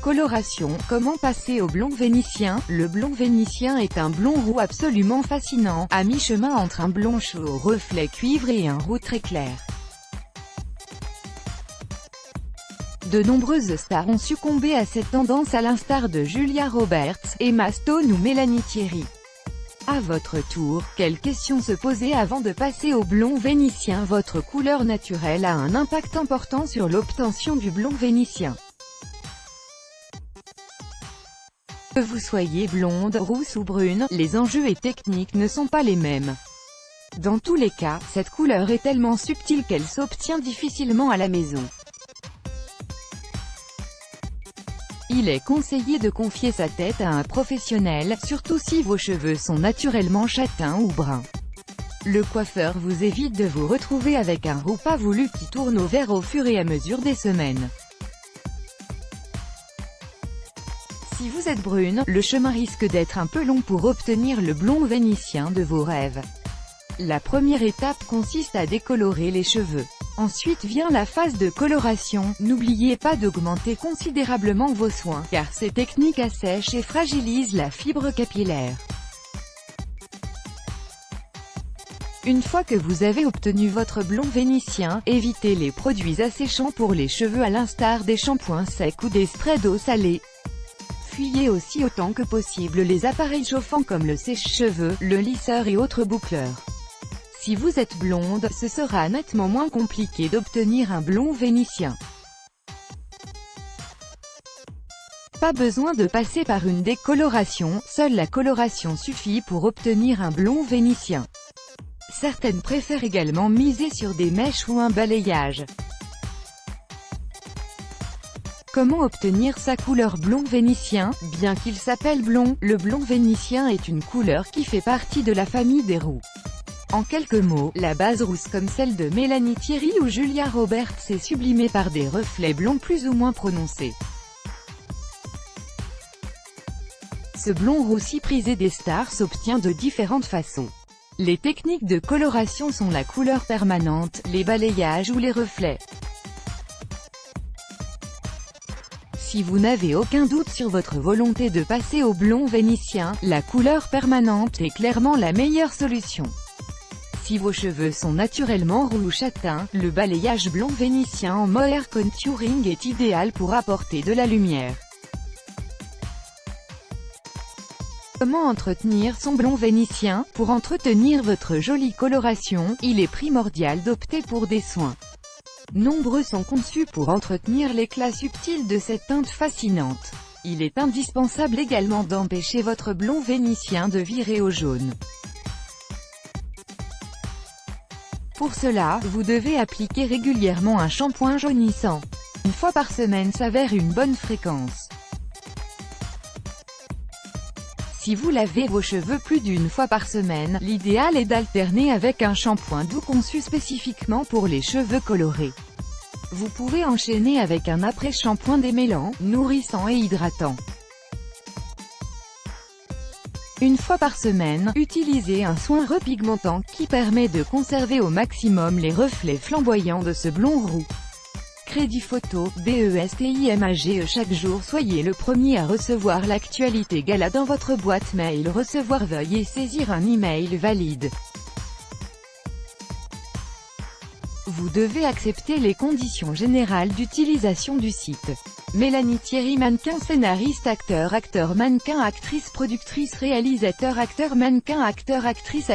coloration, comment passer au blond vénitien? Le blond vénitien est un blond roux absolument fascinant, à mi-chemin entre un blond chaud au reflet cuivre et un roux très clair. De nombreuses stars ont succombé à cette tendance à l'instar de Julia Roberts, Emma Stone ou Mélanie Thierry. À votre tour, quelles questions se poser avant de passer au blond vénitien? Votre couleur naturelle a un impact important sur l'obtention du blond vénitien. Que vous soyez blonde, rousse ou brune, les enjeux et techniques ne sont pas les mêmes. Dans tous les cas, cette couleur est tellement subtile qu'elle s'obtient difficilement à la maison. Il est conseillé de confier sa tête à un professionnel, surtout si vos cheveux sont naturellement châtains ou bruns. Le coiffeur vous évite de vous retrouver avec un roux pas voulu qui tourne au vert au fur et à mesure des semaines. Si vous êtes brune, le chemin risque d'être un peu long pour obtenir le blond vénitien de vos rêves. La première étape consiste à décolorer les cheveux. Ensuite vient la phase de coloration. N'oubliez pas d'augmenter considérablement vos soins, car ces techniques assèchent et fragilisent la fibre capillaire. Une fois que vous avez obtenu votre blond vénitien, évitez les produits asséchants pour les cheveux à l'instar des shampoings secs ou des sprays d'eau salée. Fuyez aussi autant que possible les appareils chauffants comme le sèche-cheveux, le lisseur et autres boucleurs. Si vous êtes blonde, ce sera nettement moins compliqué d'obtenir un blond vénitien. Pas besoin de passer par une décoloration, seule la coloration suffit pour obtenir un blond vénitien. Certaines préfèrent également miser sur des mèches ou un balayage. Comment obtenir sa couleur blond vénitien? Bien qu'il s'appelle blond, le blond vénitien est une couleur qui fait partie de la famille des roux. En quelques mots, la base rousse comme celle de Mélanie Thierry ou Julia Roberts est sublimée par des reflets blonds plus ou moins prononcés. Ce blond roux si prisé des stars s'obtient de différentes façons. Les techniques de coloration sont la couleur permanente, les balayages ou les reflets. Si vous n'avez aucun doute sur votre volonté de passer au blond vénitien, la couleur permanente est clairement la meilleure solution. Si vos cheveux sont naturellement roux ou châtains, le balayage blond vénitien en mohair contouring est idéal pour apporter de la lumière. Comment entretenir son blond vénitien? Pour entretenir votre jolie coloration, il est primordial d'opter pour des soins. Nombreux sont conçus pour entretenir l'éclat subtil de cette teinte fascinante. Il est indispensable également d'empêcher votre blond vénitien de virer au jaune. Pour cela, vous devez appliquer régulièrement un shampoing jaunissant. Une fois par semaine s'avère une bonne fréquence. Si vous lavez vos cheveux plus d'une fois par semaine, l'idéal est d'alterner avec un shampoing doux conçu spécifiquement pour les cheveux colorés. Vous pouvez enchaîner avec un après-shampoing démêlant, nourrissant et hydratant. Une fois par semaine, utilisez un soin repigmentant qui permet de conserver au maximum les reflets flamboyants de ce blond roux. Crédit photo, BESTIMAGE. Chaque jour soyez le premier à recevoir l'actualité gala dans votre boîte mail. Recevoir, veuillez saisir un email valide. Vous devez accepter les conditions générales d'utilisation du site. Mélanie Thierry, mannequin, scénariste, acteur, mannequin, actrice, productrice, réalisateur, acteur, mannequin, acteur, actrice.